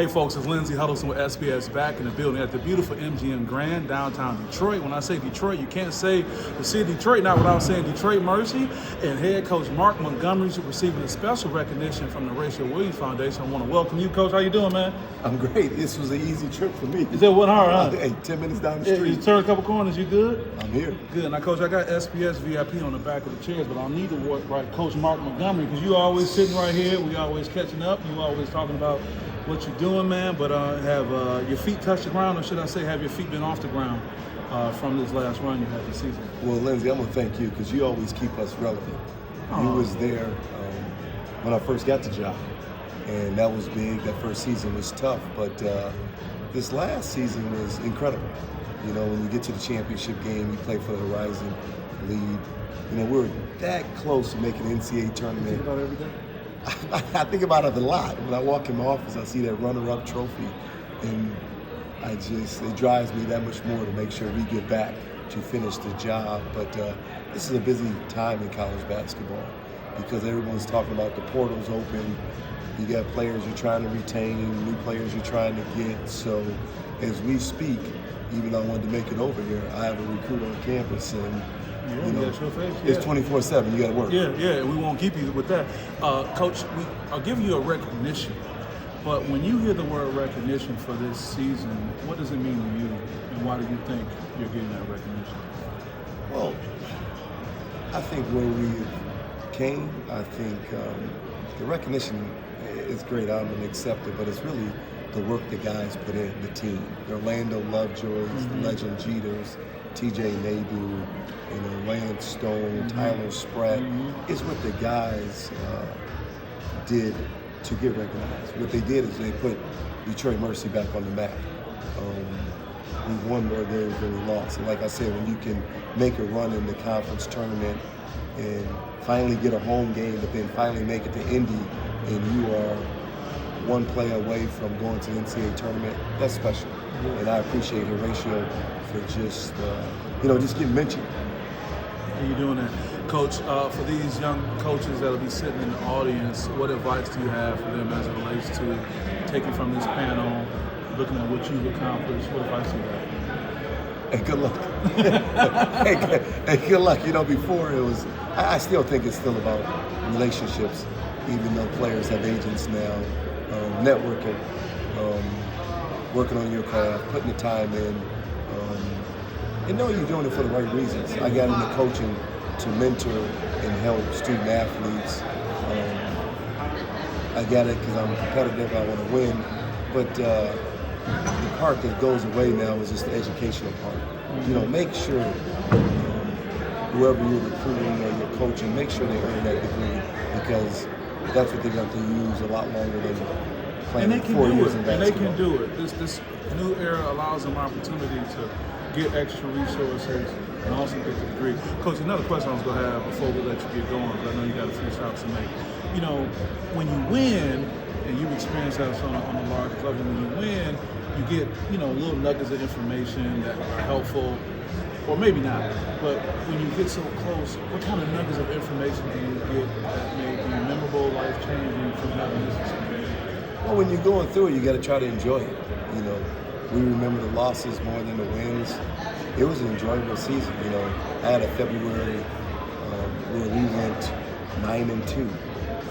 Hey folks, it's Lindsey Huddleston with SPS back in the building at the beautiful MGM Grand, downtown Detroit. When I say Detroit, you can't say the city of Detroit not without saying Detroit Mercy. And head coach Mark Montgomery is receiving a special recognition from the Rachel Williams Foundation. I want to welcome you, coach. How you doing, man? I'm great. This was an easy trip for me. Is that one hard, huh? Hey, 10 minutes down the street. You turn a couple corners, you good? I'm here. Good. Now, coach, I got SPS VIP on the back of the chairs, but I'll need to work right Coach Mark Montgomery, because you always sitting right here. We always catching up. You always talking about what you're doing, man, but have your feet touched the ground, or should I say have your feet been off the ground from this last run you had this season? Well, Lindsey, I'm going to thank you because you always keep us relevant. Aww. You was there when I first got the job, and that was big. That first season was tough, but this last season was incredible. You know, when you get to the championship game, you play for the Horizon League. You know, we were that close to making the NCAA tournament. You think about every day? I think about it a lot. When I walk in my office, I see that runner-up trophy, and it drives me that much more to make sure we get back to finish the job. But this is a busy time in college basketball because everyone's talking about the portals open. You got players you're trying to retain, new players you're trying to get. So as we speak, even though I wanted to make it over here, I have a recruit on campus, and yeah, you know, it's 24/7. You got to work. Yeah. We won't keep you with that, Coach. I'll give you a recognition, but when you hear the word recognition for this season, what does it mean to you, and why do you think you're getting that recognition? Well, I think where we came, I think the recognition is great. I'm going to accept it, but it's really the work the guys put in, the team. The Orlando Lovejoys, the Legend Jeters, TJ Nadeau, Lance Stone, Tyler Spratt. It's what the guys did to get recognized. What they did is they put Detroit Mercy back on the map. We've won more games than we lost. And like I said, when you can make a run in the conference tournament and finally get a home game, but then finally make it to Indy, and you are one play away from going to the NCAA tournament, that's special. And I appreciate Horatio for just getting mentioned. How you doing that? Coach, for these young coaches that'll be sitting in the audience, what advice do you have for them as it relates to taking from this panel, looking at what you've accomplished? What advice do you have? Hey, good luck. hey, good luck. You know, before it was, I still think it's still about relationships, even though players have agents now, networking, working on your craft, putting the time in, and know you're doing it for the right reasons. I got into coaching to mentor and help student athletes. I got it because I'm competitive, I want to win, but the part that goes away now is just the educational part. You know, make sure whoever you're recruiting or you're coaching, make sure they earn that degree, because that's what they're going to use a lot longer than playing 4 years in basketball. And they can do it. This new era allows them opportunity to get extra resources and also get the degree. Coach, another question I was going to have before we let you get going, because I know you got a few shots to make. You know, when you win, and you experience that on a large level, when you win, you get, little nuggets of information that are helpful, or maybe not. But when you get so close, what kind of nuggets of information do you get that may be memorable, life-changing from having this experience? Well, when you're going through it, you got to try to enjoy it. We remember the losses more than the wins. It was an enjoyable season. I had a February where we went 9-2.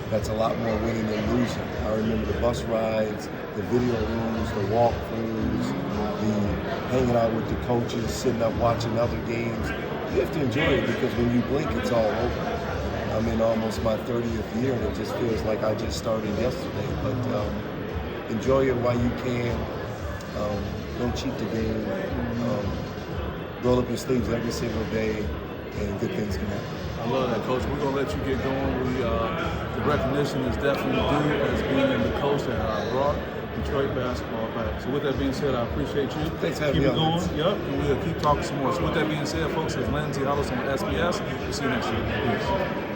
That's a lot more winning than losing. I remember the bus rides, the video rooms, the walkthroughs, the hanging out with the coaches, sitting up watching other games. You have to enjoy it, because when you blink, it's all over. I'm in almost my 30th year, and it just feels like I just started yesterday. But enjoy it while you can. Don't cheat the game. Roll up your sleeves every single day, and good things can happen. I love that, Coach. We're going to let you get going. The recognition is definitely due as being the coach that brought Detroit basketball back. So with that being said, I appreciate you. Thanks for having me on. Keep it going. Yep, and we'll keep talking some more. So with that being said, folks, it's Lindsey Huddleston with SPS. We'll see you next week. Peace.